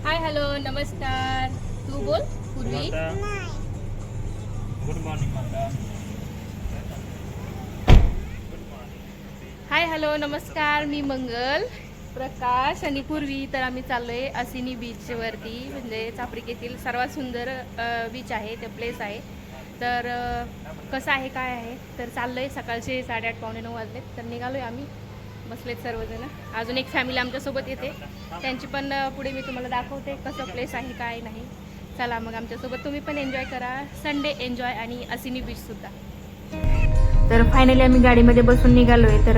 Hi hello नमस्कार. तू बोल पूर्वी. गुड मॉर्निंग माता. हाय हॅलो नमस्कार. मी मंगल, प्रकाश आणि पूर्वी. तर आम्ही चाललोय असिनी बीचवरती, म्हणजे चापरिकेतील सर्वात सुंदर बीच आहे, ते प्लेस आहे. तर कसं आहे काय आहे तर चाललोय. सकाळचे 8:30 पावणे 9 वाजलेत. तर निघालोय आम्ही, बसलेत सर्वजण. अजून एक फॅमिली आमच्यासोबत येते, त्यांची पण पुढे मी तुम्हाला दाखवते कसं प्लेस आहे काय नाही. चला मग आमच्यासोबत तुम्ही पण एन्जॉय करा. संडे एन्जॉय आणि असिनी बीचसुद्धा. तर फायनली आम्ही गाडीमध्ये बसून निघालोय. तर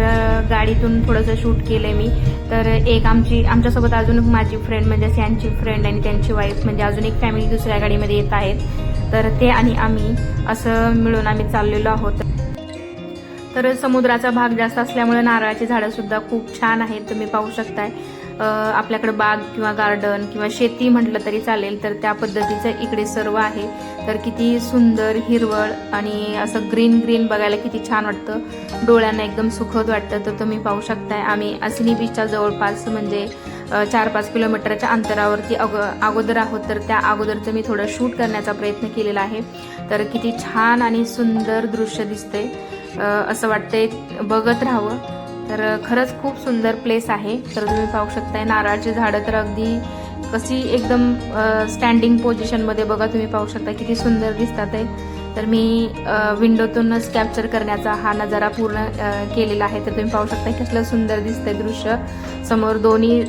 गाडीतून थोडंसं शूट केलंय मी. तर एक आमच्यासोबत अजून माझी फ्रेंड, म्हणजे त्यांची फ्रेंड आणि त्यांची वाईफ, म्हणजे अजून एक फॅमिली दुसऱ्या गाडीमध्ये येत आहेत. तर ते आणि आम्ही असं मिळून आम्ही चाललेलो आहोत. तर समुद्राचा भाग जास्त असल्यामुळे नारळाची झाडं सुद्धा खूप छान आहेत, तुम्ही पाहू शकताय. आपल्याकडे बाग किंवा गार्डन किंवा शेती म्हटलं तरी चालेल, तर त्या पद्धतीचं इकडे सर्व आहे. तर किती सुंदर हिरवळ आणि असं ग्रीन ग्रीन बघायला किती छान वाटतं, डोळ्यांना एकदम सुखद वाटतं. तर तुम्ही पाहू शकताय आम्ही असिनी बीचच्या जवळपास, म्हणजे 4-5 किलोमीटरच्या अंतरावरती अगोदर आहोत. तर त्या अगोदरचं मी थोडं शूट करण्याचा प्रयत्न केलेला आहे. तर किती छान आणि सुंदर दृश्य दिसतंय, असं वाटतंय बघत राहावं. तर खरंच खूप सुंदर प्लेस आहे. तर तुम्ही पाहू शकताय नारळाची झाडं तर अगदी कशी एकदम स्टँडिंग पोझिशनमध्ये, बघा तुम्ही पाहू शकता किती सुंदर दिसतात आहे. तर मी विंडोतूनच कॅप्चर करण्याचा हा नजारा पूर्ण केलेला आहे. तर तुम्ही पाहू शकता कसलं सुंदर दिसतंय दृश्य. समोर दोन्ही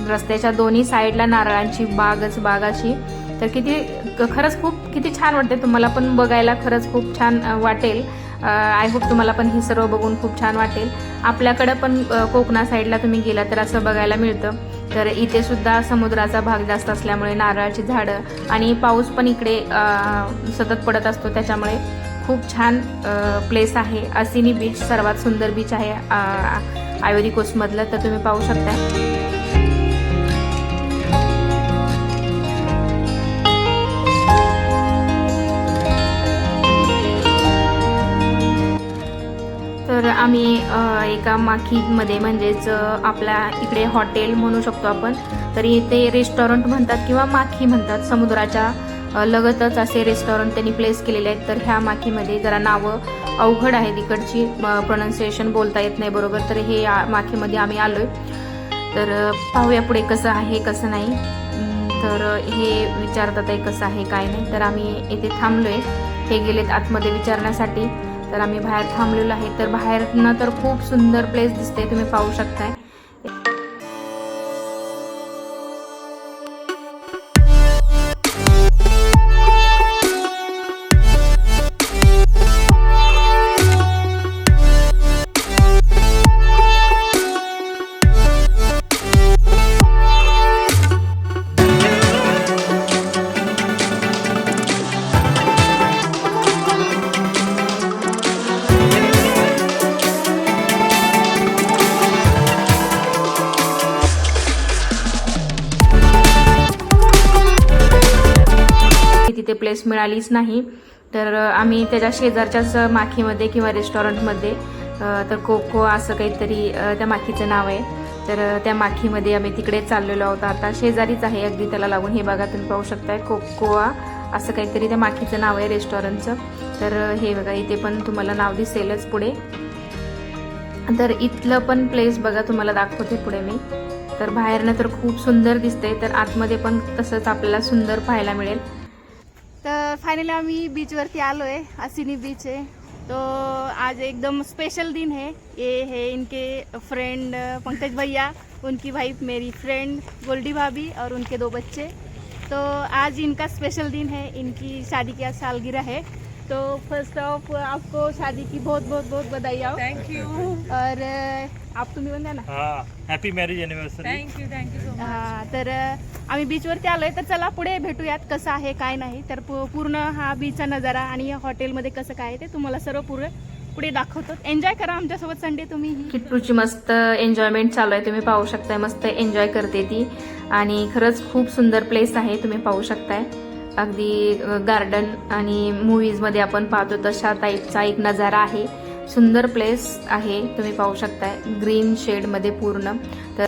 रस्त्याच्या दोन्ही साईडला नारळांची बागच बाग अशी. तर खरंच किती छान वाटते. तुम्हाला पण बघायला खरंच खूप छान वाटेल. आय होप तुम्हाला पण हे सर्व बघून खूप छान वाटेल. आपल्याकडं पण कोकणा साईडला तुम्ही गेला तर असं बघायला मिळतं. तर इथे सुद्धा समुद्राचा भाग जास्त असल्यामुळे नारळाची झाडं आणि पाऊस पण इकडे सतत पडत असतो, त्याच्यामुळे खूप छान प्लेस आहे. असिनी बीच सर्वात सुंदर बीच आहे आयव्हरी कोस्टमधलं. तर तुम्ही पाहू शकता. तर आम्ही एका माखीमध्ये, म्हणजेच आपल्या इकडे हॉटेल म्हणू शकतो आपण, तरी ते रेस्टॉरंट म्हणतात किंवा माखी म्हणतात. समुद्राच्या लगतच असे रेस्टॉरंट त्यांनी प्लेस केलेले आहेत. तर ह्या माखीमध्ये जरा नावं अवघड आहेत, इकडची प्रोनाऊन्सिएशन बोलता येत नाही बरोबर. तर हे माखीमध्ये आम्ही आलोय. तर पाहूया पुढे कसं आहे कसं नाही. तर हे विचारतात आहे कसं आहे काय नाही. तर आम्ही इथे थांबलोय. हे गेलेत आतमध्ये विचारण्यासाठी. तर आम्ही बाहेर थांबलेलो आहे. तर बाहेरनं तर खूप सुंदर प्लेस दिसते, तुम्ही पाहू शकताय. तिथे प्लेस मिळालीच नाही. तर आम्ही त्याच्या शेजारच्याच माखीमध्ये किंवा रेस्टॉरंटमध्ये, तर कोको असं काहीतरी त्या माखीचं नाव आहे. तर त्या माखीमध्ये आम्ही तिकडे चाललेलो आहोत. आता शेजारीच आहे अगदी त्याला लागून. हे बघा तुम्ही पाहू शकताय, कोकोआ असं काहीतरी त्या माखीचं नाव आहे रेस्टॉरंटचं. तर हे बघा इथे पण तुम्हाला नाव दिसेलच पुढे. तर इथलं पण प्लेस बघा तुम्हाला दाखवते पुढे मी. तर बाहेरनं तर खूप सुंदर दिसतंय, तर आतमध्ये पण तसंच आपल्याला सुंदर पाहायला मिळेल. तर फाइनली आम्ही बीचवरती आलो आहे, असिनी बीच है. तो आज एकदम स्पेशल दिन है. ये है इनके फ्रेंड पंकज भैया, उनकी वाइफ मेरी फ्रेंड गोल्डी भाभी और उनके 2 बच्चे. तो आज इनका स्पेशल दिन है, इनकी शादी की आज सालगिरह है. तो फर्स्ट ऑफ आपको शादी की बहुत बहुत बहुत बधाई हो. Thank you. और आप तुम्ही पण द्या ना. हा, happy marriage anniversary. Thank you so much. हा, तर आम्ही बीचवरती आलोय. तर चला पुढे भेटूयात कसं आहे काय नाही. तर पूर्ण हा बीचचा नजारा आणि हॉटेलमध्ये कसं काय ते तुम्हाला सर्व पुढे दाखवतो. एन्जॉय करा आमच्यासोबत संडे तुम्ही. किट्टूची मस्त एन्जॉयमेंट चालू आहे, तुम्ही पाहू शकताय. मस्त एन्जॉय करते ती आणि खरंच खूप सुंदर प्लेस आहे, तुम्ही पाहू शकताय. अगदी गार्डन आणि मूवीजमध्ये आपण पाहतो तशा टाईपचा एक नजारा आहे. सुंदर प्लेस आहे, तुम्ही पाहू शकताय ग्रीन शेडमध्ये पूर्ण. तर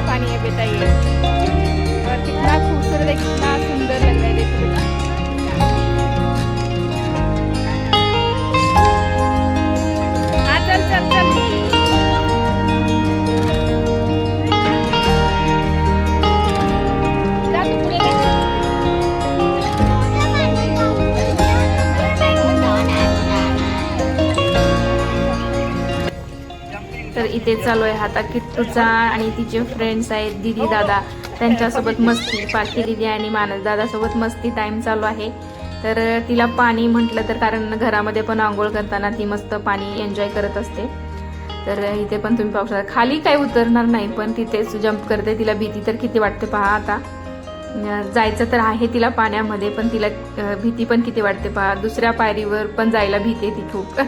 पानी है बेटा ये। और कितना खूबसूरत है, कितना सुंदर लग रहा है, देखो बेटा। हाँ चल चल चल। जा तू पुढे जा। तर इथे चालू आहे आता किट्टूचा आणि तिचे फ्रेंड्स आहेत दीदी दादा, त्यांच्यासोबत मस्ती. पार्टी दीदी आणि मानस दादासोबत मस्ती टाइम चालू आहे. तर तिला पाणी म्हटलं तर कारण घरामध्ये पण आंघोळ करताना ती मस्त पाणी एन्जॉय करत असते. तर इथे पण तुम्ही पाहू शकता, खाली काही उतरणार नाही पण तिथेच जंप करते. तिला भीती तर किती वाटते पहा. आता जायचं तर आहे तिला पाण्यामध्ये, पण तिला भीती पण किती वाटते पहा. दुसऱ्या पायरीवर पण जायला भीती ती खूप.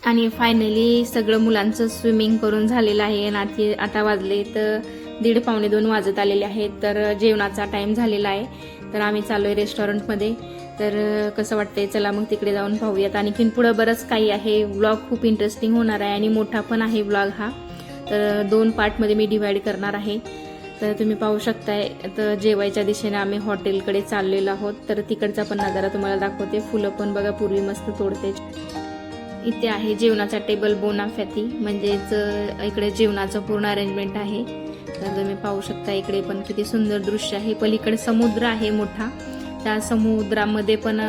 आणि फायनली सगळं मुलांचं स्विमिंग करून झालेलं आहे आणि आता वाजले तर 1:30-2 वाजत आलेले आहेत. तर जेवणाचा टाइम झालेला आहे. तर आम्ही चाललोय रेस्टॉरंटमध्ये. तर कसं वाटतंय चला मग तिकडे जाऊन पाहूयात. आणखीन पुढं बरंच काही आहे. व्लॉग खूप इंटरेस्टिंग होणार आहे आणि मोठा पण आहे व्लॉग हा. तर 2 पार्टमध्ये मी डिवाइड करणार आहे. तर तुम्ही पाहू शकताय तर जेवायच्या दिशेने आम्ही हॉटेलकडे चाललेलो आहोत. तर तिकडचा पण नजारा तुम्हाला दाखवते. फुलं पण बघा पूर्वी मस्त तोडते. इथे आहे जेवणाचा टेबल बोनाफॅती, म्हणजेच इकडे जेवणाचं पूर्ण अरेंजमेंट आहे. तर तुम्ही पाहू शकता इकडे पण किती सुंदर दृश्य आहे. पलीकडे समुद्र आहे मोठा, त्या समुद्रामध्ये पण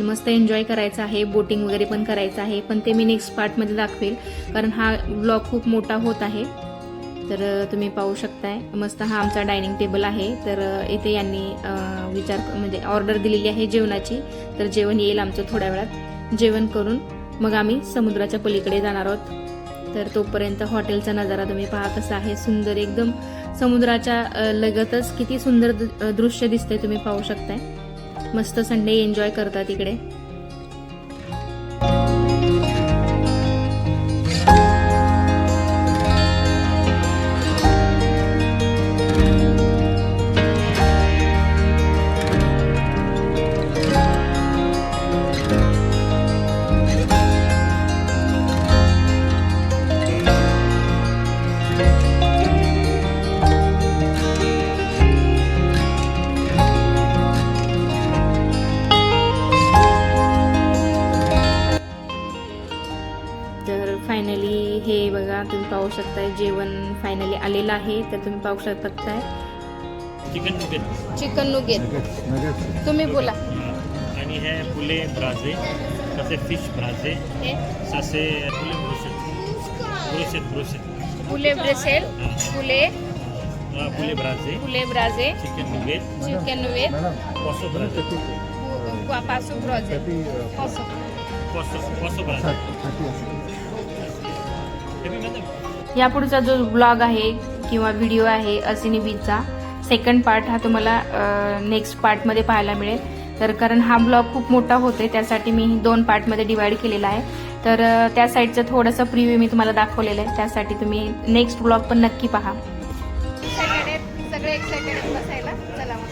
मस्त एन्जॉय करायचं आहे, बोटिंग वगैरे पण करायचं आहे. पण ते मी नेक्स्ट पार्टमध्ये दाखवेल, कारण हा ब्लॉग खूप मोठा होत आहे. तर तुम्ही पाहू शकताय मस्त हा आमचा डायनिंग टेबल आहे. तर इथे यांनी म्हणजे ऑर्डर दिलेली आहे जेवणाची. तर जेवण येईल आमचं थोड्या वेळात. जेवण करून मग आम्ही समुद्राच्या पलीकडे जाणार आहोत. तर तोपर्यंत हॉटेलचा नजारा तुम्ही पहा कसा आहे, सुंदर एकदम. समुद्राच्या लगतच किती सुंदर दृश्य दिसतंय तुम्ही पाहू शकताय. मस्त संडे एन्जॉय करतात इकडे. तर फायनली हे बघा तुम्ही पाहू शकताय जेवण फायनली आलेलं आहे. तर तुम्ही पाहू शकताय चिकन नुगेट चिकन नुगेट. तुम्ही बोला. आणि हे पुले ब्राझे, तसे फिश ब्राझे, हे तसे पुले ब्रोसेट पुले ब्रेसेल, पुले पुले ब्राझे, पुले ब्राझे, चिकन नुगेट, चिकन नुगेट, पॉसो ब्राझे, पासो ब्राझे, पॉसो ब्राझे. यापुढचा जो ब्लॉग आहे किंवा व्हिडिओ आहे असिनी बीचचा सेकंड पार्ट हा तुम्हाला नेक्स्ट पार्टमध्ये पाहायला मिळेल. तर कारण हा ब्लॉग खूप मोठा होतोय त्यासाठी मी 2 पार्टमध्ये डिवाइड केलेला आहे. तर त्या साईडचं थोडंसं प्रिव्ह्यू मी तुम्हाला दाखवलेलं आहे, त्यासाठी तुम्ही नेक्स्ट ब्लॉग पण नक्की पहा. सगळे एक्साइटेड बसायला. चला मग